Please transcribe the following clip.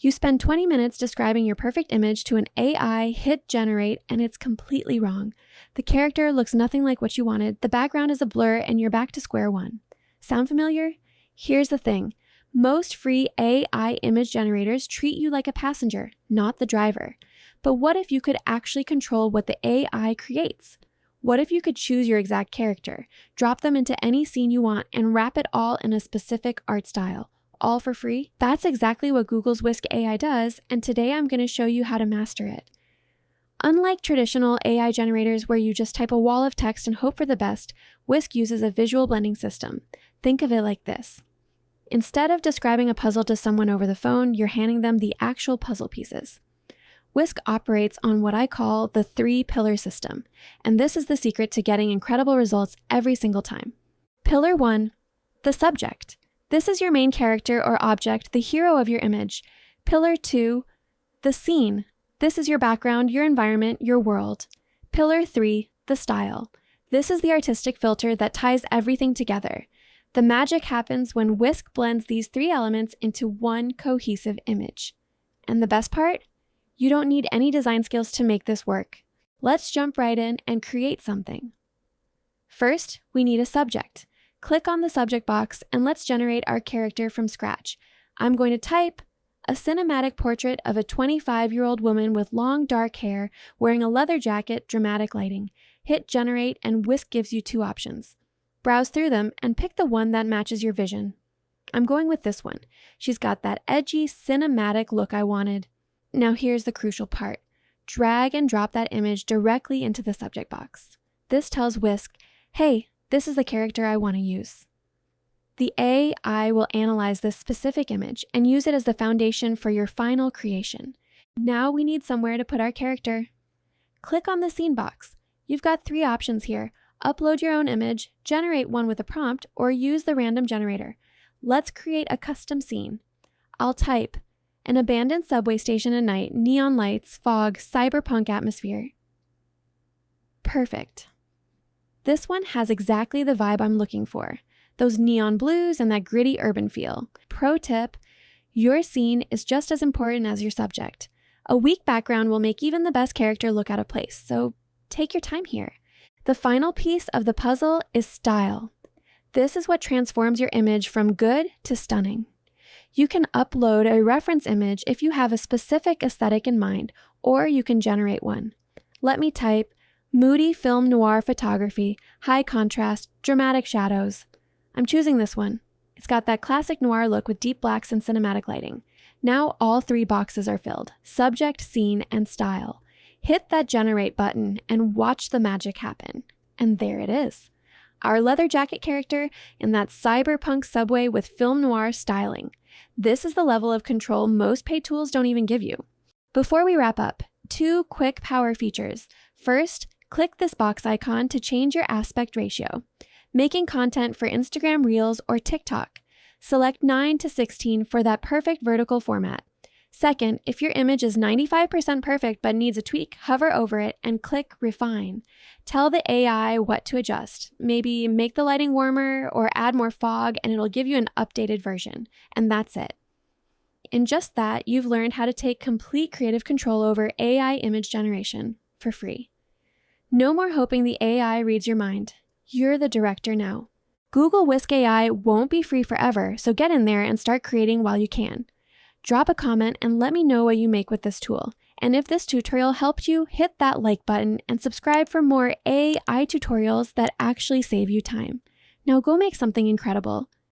You spend 20 minutes describing your perfect image to an AI, hit generate, and it's completely wrong. The character looks nothing like what you wanted, the background is a blur, and you're back to square one. Sound familiar? Here's the thing. Most free AI image generators treat you like a passenger, not the driver. But what if you could actually control what the AI creates? What if you could choose your exact character, drop them into any scene you want, and wrap it all in a specific art style? All for free? That's exactly what Google's Whisk AI does, and today I'm going to show you how to master it. Unlike traditional AI generators where you just type a wall of text and hope for the best, Whisk uses a visual blending system. Think of it like this. Instead of describing a puzzle to someone over the phone, you're handing them the actual puzzle pieces. Whisk operates on what I call the 3-pillar system, and this is the secret to getting incredible results every single time. Pillar 1, the subject. This is your main character or object, the hero of your image. Pillar 2, the scene. This is your background, your environment, your world. Pillar 3, the style. This is the artistic filter that ties everything together. The magic happens when Whisk blends these 3 elements into one cohesive image. And the best part? You don't need any design skills to make this work. Let's jump right in and create something. First, we need a subject. Click on the subject box and let's generate our character from scratch. I'm going to type a cinematic portrait of a 25-year-old woman with long dark hair wearing a leather jacket, dramatic lighting. Hit generate and Whisk gives you 2 options. Browse through them and pick the one that matches your vision. I'm going with this one. She's got that edgy cinematic look I wanted. Now here's the crucial part. Drag and drop that image directly into the subject box. This tells Whisk, hey, this is the character I want to use. The AI will analyze this specific image and use it as the foundation for your final creation. Now we need somewhere to put our character. Click on the scene box. You've got 3 options here. Upload your own image, generate one with a prompt, or use the random generator. Let's create a custom scene. I'll type an abandoned subway station at night, neon lights, fog, cyberpunk atmosphere. Perfect. This one has exactly the vibe I'm looking for. Those neon blues and that gritty urban feel. Pro tip, your scene is just as important as your subject. A weak background will make even the best character look out of place, so take your time here. The final piece of the puzzle is style. This is what transforms your image from good to stunning. You can upload a reference image if you have a specific aesthetic in mind, or you can generate one. Let me type moody film noir photography, high contrast, dramatic shadows. I'm choosing this one. It's got that classic noir look with deep blacks and cinematic lighting. Now all 3 boxes are filled, subject, scene, and style. Hit that generate button and watch the magic happen. And there it is. Our leather jacket character in that cyberpunk subway with film noir styling. This is the level of control most paid tools don't even give you. Before we wrap up, 2 quick power features. First, click this box icon to change your aspect ratio. Making content for Instagram Reels or TikTok. Select 9:16 for that perfect vertical format. Second, if your image is 95% perfect but needs a tweak, hover over it and click Refine. Tell the AI what to adjust. Maybe make the lighting warmer or add more fog and it'll give you an updated version. And that's it. In just that, you've learned how to take complete creative control over AI image generation for free. No more hoping the AI reads your mind. You're the director now. Google Whisk AI won't be free forever, so get in there and start creating while you can. Drop a comment and let me know what you make with this tool. And if this tutorial helped you, hit that like button and subscribe for more AI tutorials that actually save you time. Now go make something incredible.